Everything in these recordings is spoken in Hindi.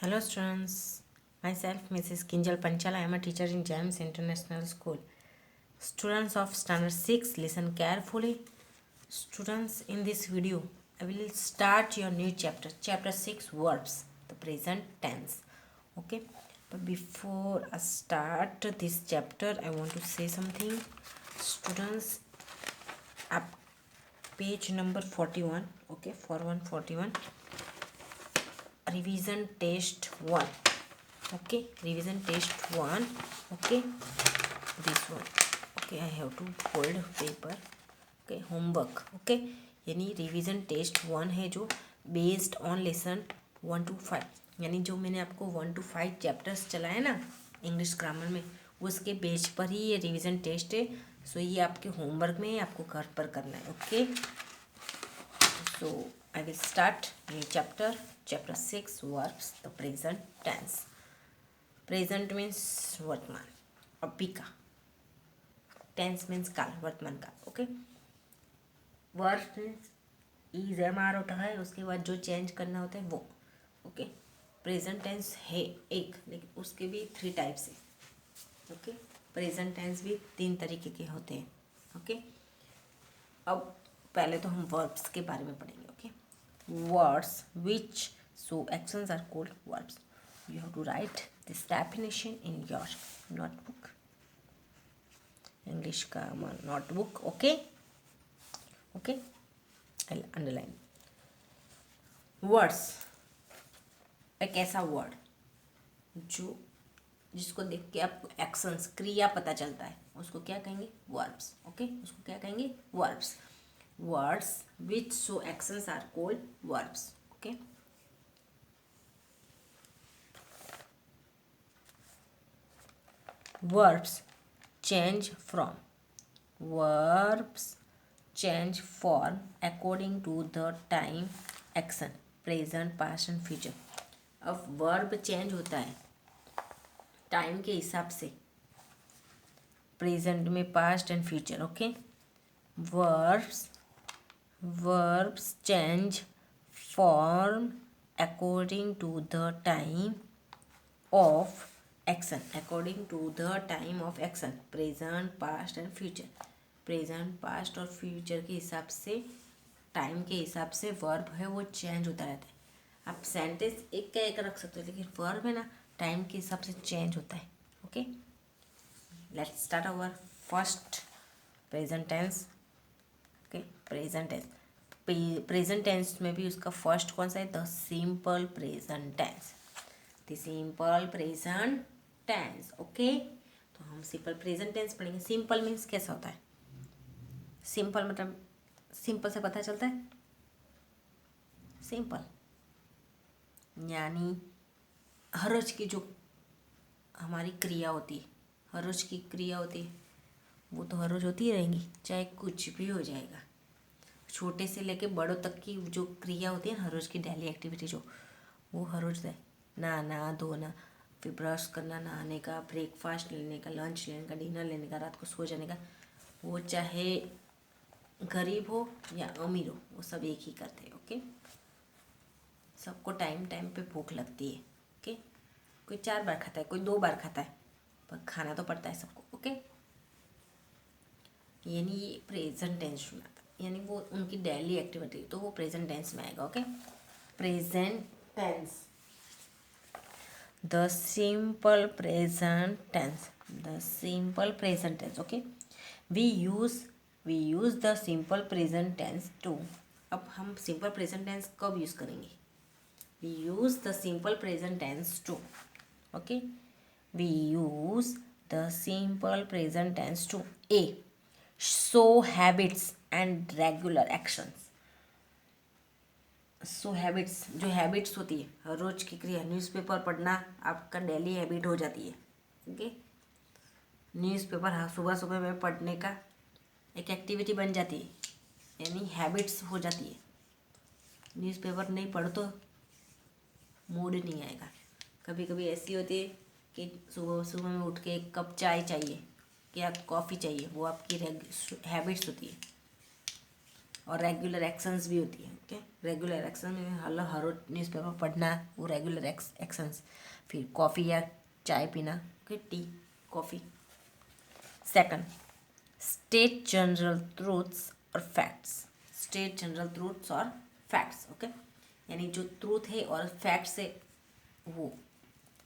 Hello students, myself Mrs. Kinjal Panchal. I am a teacher in James International School. Students of Standard 6, listen carefully. Students, in this video, I will start your new chapter, Chapter 6, Verbs, the present tense. Okay, but before I start this chapter, I want to say something. Students, up page number 41, okay, for 141. Revision test 1, okay, revision test 1, okay, this one, okay, I have to hold paper, okay, homework, okay, यानी रिवीजन टेस्ट 1 है जो बेस्ड ऑन लेसन 1 to 5, यानी जो मैंने आपको 1 to 5 चैप्टर्स चलाए ना इंग्लिश ग्रामर में, उसके बेस पर ही ये रिवीजन टेस्ट है. सो ये आपके होमवर्क में आपको घर पर करना है. Okay, so I will start new chapter 6, verbs, the present tense. Present means वर्तमान, अभी का. Tense means काल, वर्तमान काल. Okay, verb means is am are होता है, उसके बाद जो चेंज करना होता है वो. ओके, प्रेजेंट टेंस है एक, लेकिन उसके भी 3 टाइप्स है. ओके, प्रेजेंट टेंस भी 3 तरीके के होते हैं. ओके, अब पहले तो हम वर्ब्स के बारे में पढ़ेंगे. Okay, words which show actions are called verbs. You have to write this definition in your notebook, English का notebook. Okay, okay, I'll underline. Words, एक ऐसा वर्ड जो जिसको देख के आपको एक्शंस, क्रिया पता चलता है, उसको क्या कहेंगे? वर्ब्स. ओके, उसको क्या कहेंगे? Verbs. Words which show actions are called verbs. Okay, verbs change from, verbs change form according to the time, action, present, past and future. अब वर्ब चेंज होता है टाइम के हिसाब से, प्रेजेंट में, past and future. Okay, verbs change form according to the time of action, according to the time of action, present, past and future. Present, past और फ्यूचर के हिसाब से, टाइम के हिसाब से वर्ब है वो चेंज होता रहता है. आप सेंटेंस एक का एक रख सकते हो, लेकिन वर्ब है ना टाइम के हिसाब से चेंज होता है. Okay, let's start our first present tense. Okay, present tense. Present tense में भी उसका फर्स्ट कौन सा है? The simple present tense. The simple present tense. Okay, तो हम सिंपल प्रेजेंट टेंस पढ़ेंगे. सिंपल मीन्स कैसा होता है? सिंपल मतलब सिंपल से पता चलता है, सिंपल यानी हर रोज की जो हमारी क्रिया होती है, हर रोज की क्रिया होती है, वो तो हर रोज होती ही रहेंगी, चाहे कुछ भी हो जाएगा. छोटे से लेके बड़ों तक की जो क्रिया होती है ना, हर रोज़ की डेली एक्टिविटी जो, वो हर रोज़ है. नहाना धोना, फिर ब्रश करना, नहाने का, ब्रेकफास्ट लेने का, लंच लेने का, डिनर लेने का, रात को सो जाने का, वो चाहे गरीब हो या अमीर हो, वो सब एक ही करते हैं. ओके, सबको टाइम टाइम पे भूख लगती है. ओके, कोई 4 बार खाता है, कोई 2 बार खाता है, पर खाना तो पड़ता है सबको. ओके, यानी ये प्रेजेंट टेंस में आता है, यानी वो उनकी डेली एक्टिविटी, तो वो प्रेजेंट टेंस में आएगा. Okay, present tense, the simple present tense, the simple present tense. Okay, we use the simple present tense to. अब हम सिंपल प्रेजेंट टेंस कब यूज़ करेंगे? We use the simple present tense to. Okay, we use the simple present tense to a show habits and regular actions. So habits, जो हैबिट्स होती है हर रोज़ की क्रिया, न्यूज़पेपर पढ़ना आपका डेली हैबिट हो जाती है. ओके, न्यूज़पेपर हाँ सुबह सुबह में पढ़ने का एक एक्टिविटी बन जाती है, यानी हैबिट्स हो जाती है. न्यूज़पेपर नहीं पढ़ो तो मूड नहीं आएगा. कभी कभी ऐसी होती है कि सुबह सुबह में उठ के 1 कप चाय चाहिए या कॉफ़ी चाहिए, वो आपकी हैबिट्स होती है. और रेगुलर एक्शंस भी होती है। ओके, रेगुलर एक्शन में हर हर न्यूज़पेपर पढ़ना, वो रेगुलर एक्शंस। फिर कॉफ़ी या चाय पीना, okay, tea coffee. Second, state general truths और फैक्ट्स। स्टेट जनरल ट्रूथ्स और फैक्ट्स, ओके, यानी जो ट्रूथ है और फैक्ट्स है वो,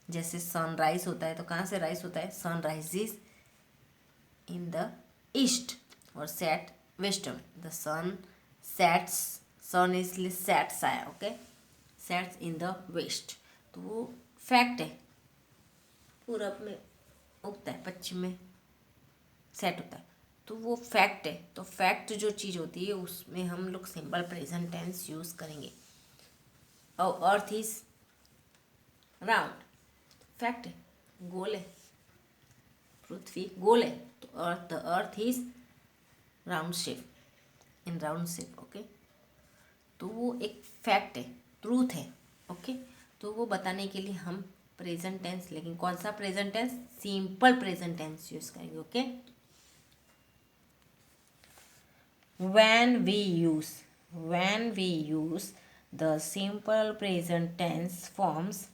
जैसे सनराइज होता है तो कहाँ से राइज होता है, sunrise is in the east और set western. The sun sets, sun is sets आया, okay, sets in the west, तो वो फैक्ट है। पूरब में उगता है, पश्चिम में सेट होता है, तो वो फैक्ट है। तो फैक्ट जो चीज़ होती है उसमें हम लोग सिंपल प्रेजेंट टेंस यूज़ करेंगे। और अर्थ इज राउंड, फैक्ट है, गोल है, पृथ्वी गोल है, तो earth, the earth is round shape, in round shape, okay, तो वो एक फैक्ट है, ट्रूथ है, ओके। तो वो बताने के लिए हम प्रेजेंट टेंस, लेकिन कौन सा present tense, simple present tense use करेंगे, okay. when we use the simple present tense forms,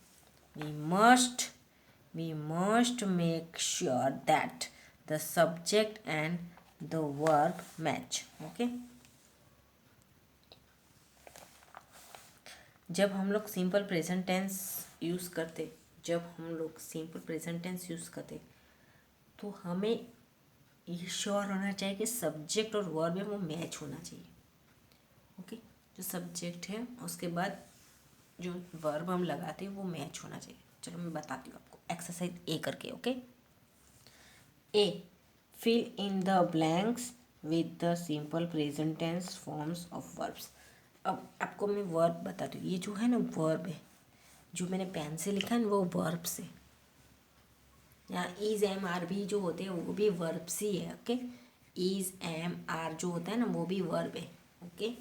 we must make sure that the subject and the verb match, okay। जब हम लोग सिंपल प्रेजेंट टेंस यूज़ करते, तो हमें ये श्योर होना चाहिए कि सब्जेक्ट और वर्ब है वो मैच होना चाहिए, ओके। जो सब्जेक्ट है उसके बाद जो वर्ब हम लगाते हैं वो मैच होना चाहिए। चलो मैं बताती हूँ आपको एक्सरसाइज ए करके, okay. A, fill in the blanks with the simple present tense forms of verbs. अब आपको मैं वर्ब बताती हूँ, ये जो है ना वर्ब है, जो मैंने पेन से लिखा है ना वो वर्ब से, यहाँ इज एम आर भी जो होते हैं वो भी वर्ब से ही है, ओके। इज एम आर जो होता है ना वो भी वर्ब है, okay.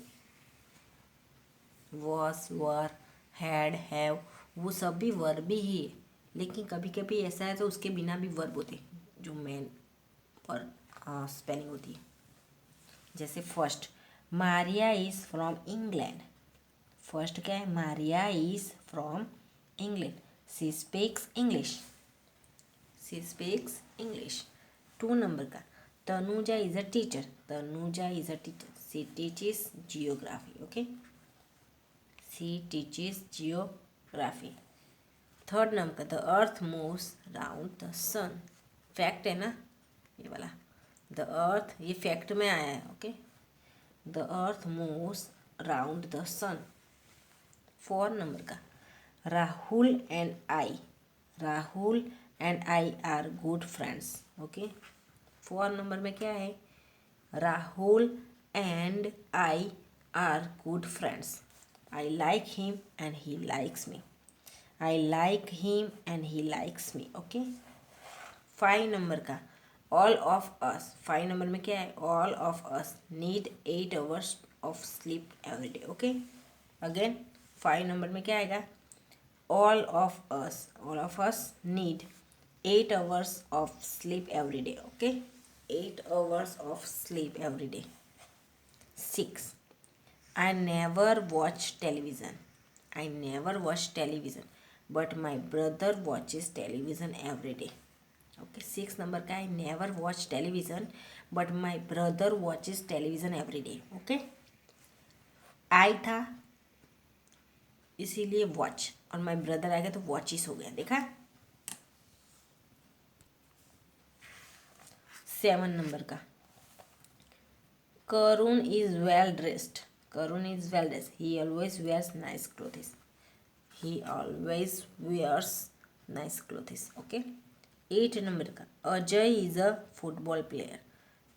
Was, were, had, have, वो सब भी वर्ब ही है, लेकिन कभी कभी ऐसा है तो उसके बिना भी वर्ब होते हैं, जो मेन और स्पेलिंग होती है। जैसे first, Maria is from England. First क्या है, Maria is from England, she speaks English, she speaks English. 2 number का, Tanuja is a teacher. Tanuja is a teacher, she teaches geography, okay, she teaches geography. 3rd number का, the earth moves round the sun. Fact है ना ये वाला, द अर्थ, ये फैक्ट में आया है, okay. The earth moves round the sun. 4 number का, Rahul and I are good friends, okay. 4 number में क्या है, Rahul and I are good friends. I like him and he likes me, I like him and he likes me, okay. 5 number का, ऑल ऑफ अस। 5 नंबर में क्या है, all of us need 8 hours of sleep every day, okay. Again 5 number में क्या आएगा, all of us need 8 hours of sleep every day, okay, 8 hours of sleep every day. 6, I never watch television, but my brother watches television every day, okay। 6 number का, I never watch television but my brother watches television every day, okay। I था इसीलिए वॉच, और माई ब्रदर आ गया तो वॉचिस हो गया, देखा। 7 नंबर का, Karun is well dressed. Karun is well dressed, he always wears nice clothes, he always wears nice clothes, okay. 8 number का, Ajay is a football player.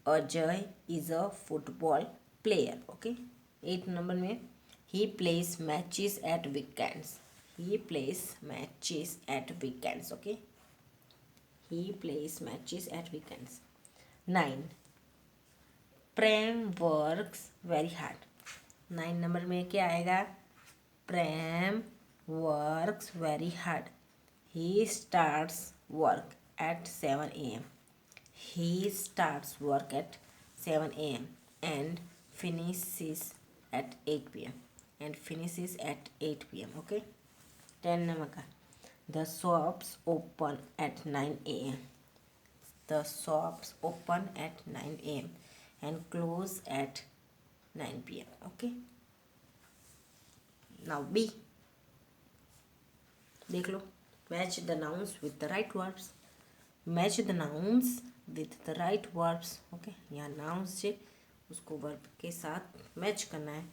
Ajay is a football player, okay. 8 number में, he plays matches at weekends, he plays matches at weekends, okay, he plays matches at weekends. 9, Prem works very hard। 9 number में क्या आएगा, प्रेम works very hard, he starts work at 7 a.m, he starts work at 7 a.m and finishes at 8 p.m. and finishes at 8 p.m. Okay. 10 number का the shops open at 9 a.m. The shops open at 9 a.m. and close at 9 p.m. Okay. Now B. देख लो. Match the nouns with the right verbs. Match the nouns with the right verbs. Okay. यहाँ nouns से उसको verb के साथ मैच करना है.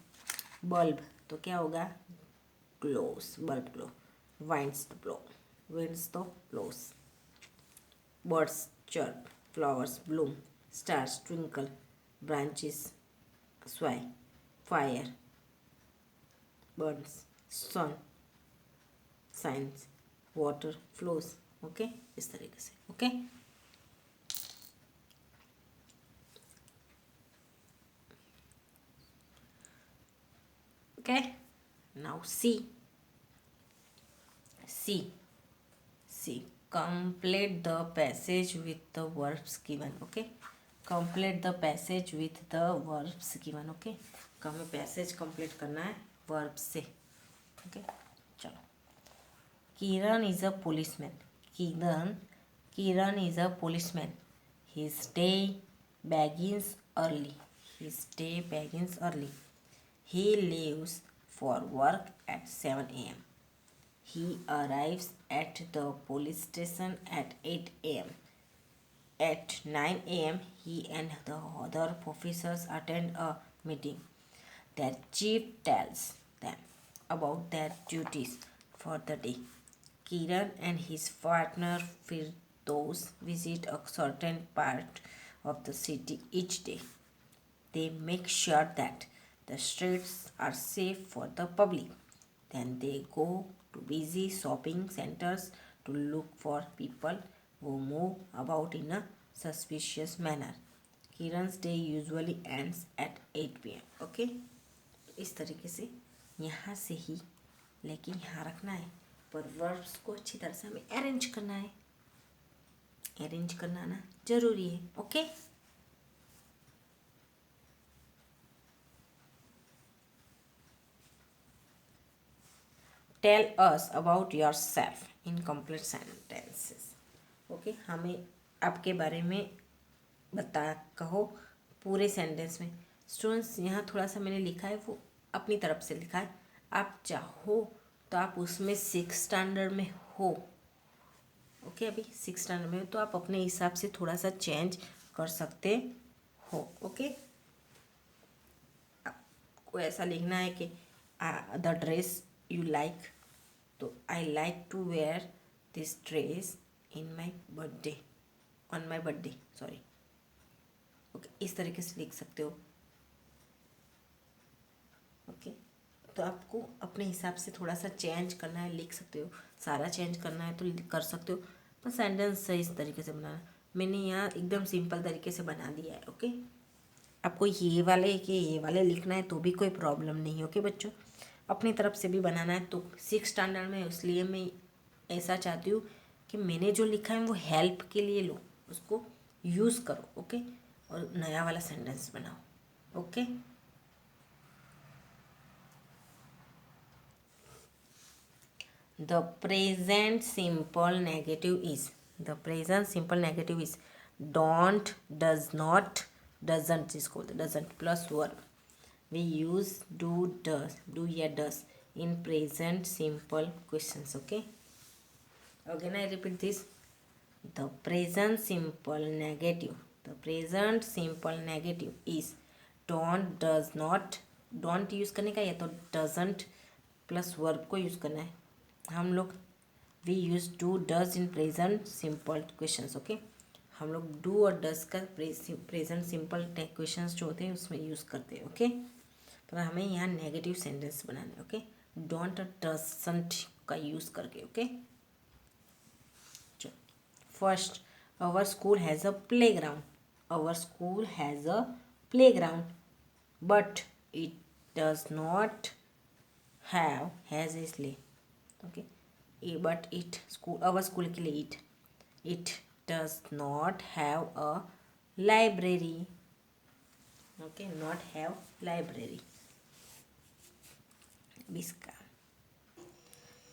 बल्ब तो क्या होगा? Glows. Bulb glow. winds to blow. winds तो blows. birds chirp. flowers bloom. stars twinkle. branches sway. fire burns. sun shines. water flows. Okay इस तरीके से. Okay okay now C. Complete the passage with the verbs given. Okay, complete the passage with the verbs given. Okay, हमें पैसेज कंप्लीट करना है वर्ब से. ओके चलो. Kiran is a policeman. Kiran is a policeman. His day begins early. He leaves for work at 7 a.m. He arrives at the police station at 8 a.m. At 9 a.m., he and the other officers attend a meeting. Their chief tells them about their duties for the day. Kiran and his partner Firdaus visit a certain part of the city each day. They make sure that the streets are safe for the public. Then they go to busy shopping centers to look for people who move about in a suspicious manner. Kiran's day usually ends at 8 p.m. Okay? इस तरीके से यहाँ से ही लेकिन यहाँ रखना है, पर वर्ब्स को अच्छी तरह से हमें अरेंज करना है. अरेंज करना ना जरूरी है. Okay tell us about yourself in complete sentences. Okay हमें आपके बारे में कहो पूरे सेंटेंस में. स्टूडेंट्स यहाँ थोड़ा सा मैंने लिखा है वो अपनी तरफ से लिखा है. आप चाहो तो आप उसमें 6 स्टैंडर्ड में हो. ओके अभी 6 स्टैंडर्ड में हो तो आप अपने हिसाब से थोड़ा सा चेंज कर सकते हो. ओके आपको ऐसा लिखना है कि द ड्रेस यू लाइक, तो I like to wear this dress in my birthday on my birthday sorry. Okay इस तरीके से लिख सकते हो. ओके तो आपको अपने हिसाब से थोड़ा सा चेंज करना है, लिख सकते हो. सारा चेंज करना है तो कर सकते हो, पर सेंटेंस सही इस तरीके से बनाना. मैंने यहाँ एकदम सिंपल तरीके से बना दिया है. ओके आपको ये वाले लिखना है तो भी कोई प्रॉब्लम नहीं है. ओके बच्चों अपनी तरफ से भी बनाना है तो 6 स्टैंडर्ड में, इसलिए मैं ऐसा चाहती हूँ कि मैंने जो लिखा है वो हेल्प के लिए लो, उसको यूज़ करो. ओके और नया वाला सेंटेंस बनाओ. Okay the present simple negative is don't, does not, doesn't is called doesn't plus verb. We use do, does, do या does in present simple questions. Okay again I repeat this. The present simple negative is don't, does not. don't use करने का या तो doesn't प्लस वर्ब को यूज़ करना है. हम लोग we use do does in present simple questions. Okay हम लोग डू और डज का प्रेजेंट सिंपल क्वेश्चंस जो होते हैं उसमें यूज़ करते हैं. ओके पर हमें यहाँ नेगेटिव सेंटेंस बनाना है. ओके डोंट और डजंट का यूज़ करके. Okay first our school has a playground but it does not have has इसलिए. Okay but it our school के लिए it does not have a library. Okay, not have library. Biska.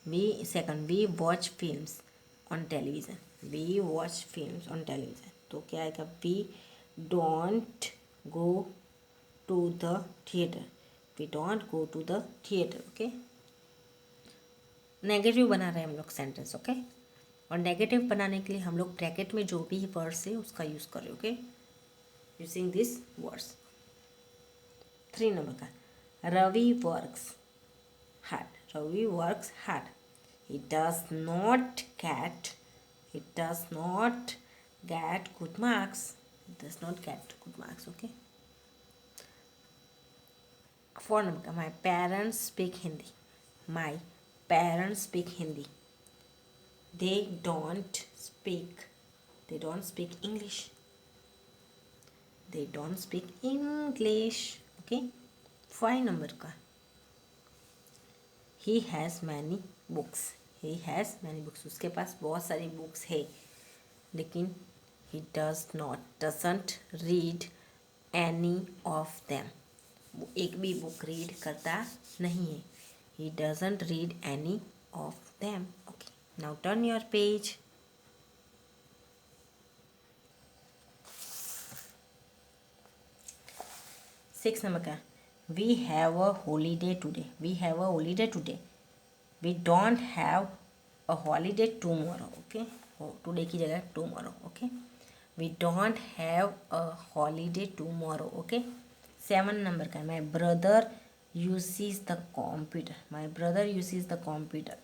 We watch films on television. We watch films on television. तो क्या आएगा? We don't go to the theater. We don't go to the theater. Okay. Negative बना रहे हैं हम लोग सेंटेंस. ओके. और नेगेटिव बनाने के लिए हम लोग ब्रैकेट में जो भी वर्ड्स है उसका यूज़ करें. Okay. Using this words. 3 number का, Ravi works hard. Ravi works hard. He does not get good marks. He does not get good marks. Okay. 4 number का, my parents speak Hindi. My parents speak Hindi. They don't speak English. They don't speak English. Okay. 5 number का, he has many books. He has many books. उसके पास बहुत सारी बुक्स है, लेकिन he doesn't read any of them. वो एक भी बुक रीड करता नहीं है. He doesn't read any of them. Okay. Now turn your page. 6 number का, we have a holiday today. We have a holiday today. We don't have a holiday tomorrow. Okay. Today की जगह tomorrow. Okay. We don't have a holiday tomorrow. Okay. 7 number का, my brother uses the computer. My brother uses the computer.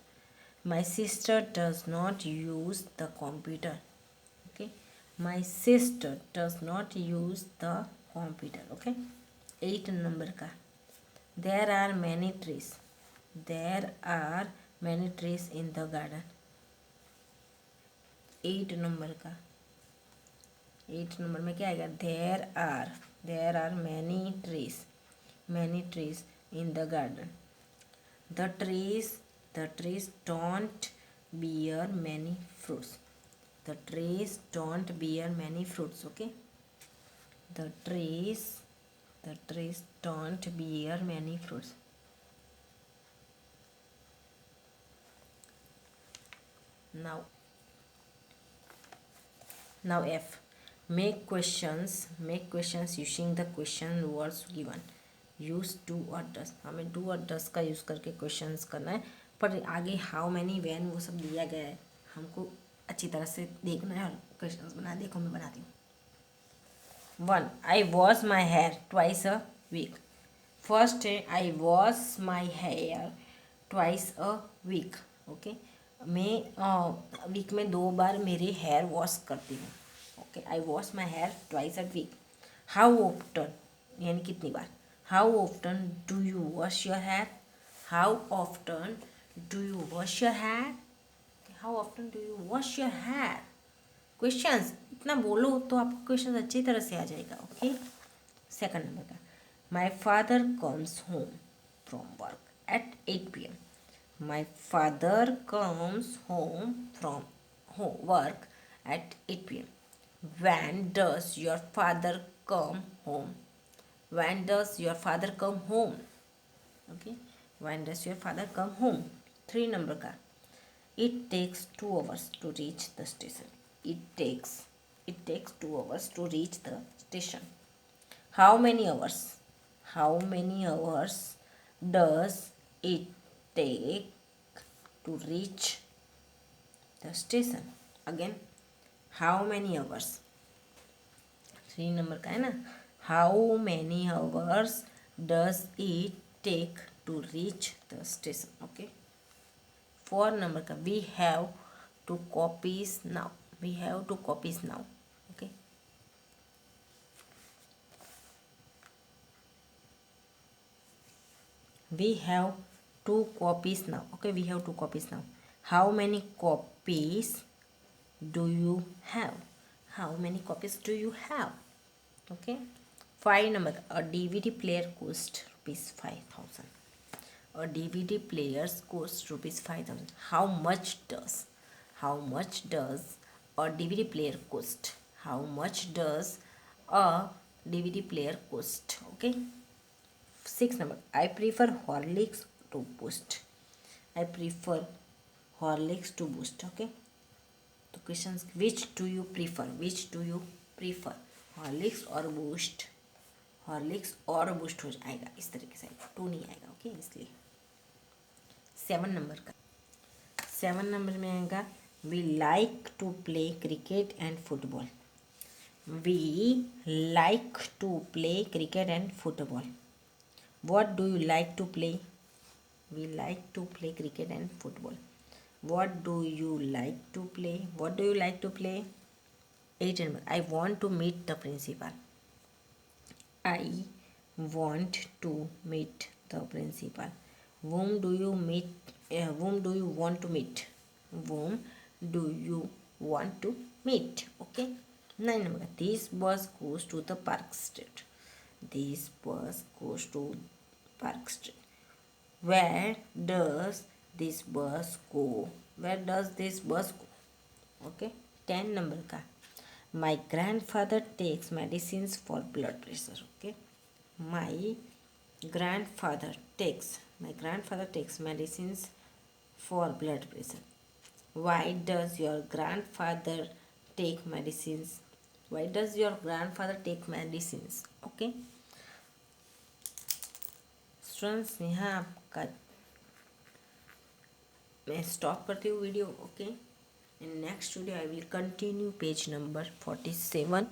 My sister does not use the computer. Okay. My sister does not use the computer. Okay. 8 number का, there are many trees. There are many trees in the garden. 8 number का, 8 नंबर में क्या आएगा? there are many trees in the garden. The trees don't bear many fruits. The trees don't bear many fruits. Okay. The trees don't bear many fruits. Now F. Make questions using the question words given. Use do और डस. हमें डू और डस का यूज़ करके क्वेश्चंस करना है, पर आगे हाउ मैनी वैन वो सब दिया गया है, हमको अच्छी तरह से देखना है और क्वेश्चंस बना. देखो मैं बनाती हूँ. 1. I wash my hair twice a week. First है I wash my hair twice a week. Okay. मैं वीक में 2 बार मेरे हेयर वॉश करती हूँ. Okay. I wash my hair twice a week. How often यानी कितनी बार. How often do you wash your hair? How often do you wash your hair? How often do you wash your hair? Questions इतना बोलो तो आपको क्वेश्चंस अच्छी तरह से आ जाएगा. ओके. सेकंड नंबर का, my father comes home from work at 8 PM. My father comes home from work at 8 PM. When does your father come home? When does your father come home? Okay. When does your father come home? 3 number का, it takes 2 hours to reach the station. It takes 2 hours to reach the station. How many hours? How many hours does it take to reach the station? Again, how many hours? 3 number का है ना. How many hours does it take to reach the station? Okay. 4 number का, we have 2 copies now. We have 2 copies now. Okay. We have 2 copies now. Okay. We have 2 copies now. How many copies do you have? How many copies do you have? Okay. 5 number, a DVD player costs ₹5,000. A DVD player costs ₹5,000. How much does a DVD player cost? How much does a DVD player cost. Okay. 6 number, I prefer Horlicks to Boost. I prefer Horlicks to Boost. Okay. तो question, which do you prefer, which do you prefer, Horlicks और बूस्ट, हॉर्लिक्स और बूस्ट हो जाएगा इस तरीके से, 2 नहीं आएगा. ओके, इसलिए 7 नंबर का, 7 नंबर में आएगा, we like to play cricket and football. We like to play cricket and football. What do you like to play? We like to play cricket and football. What do you like to play? What do you like to play? 8 number, I want to meet the principal. I want to meet the principal. Whom do you meet? Whom do you want to meet? Whom do you want to meet? Okay. 9 number, this bus goes to the Park Street. This bus goes to Park Street. Where does this bus go? Where does this bus go? Okay. 10 number का, my grandfather takes medicines for blood pressure. Okay. My grandfather takes medicines for blood pressure. Why does your grandfather take medicines? Why does your grandfather take medicines? Okay. Students, यहाँ आपका मैं स्टॉप करती हूँ video. Okay. In next video I will continue page number 47,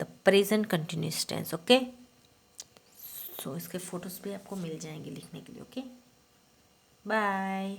the present continuous tense. Okay. So इसके फोटोज़ भी आपको मिल जाएंगे लिखने के लिए. ओके. बाय.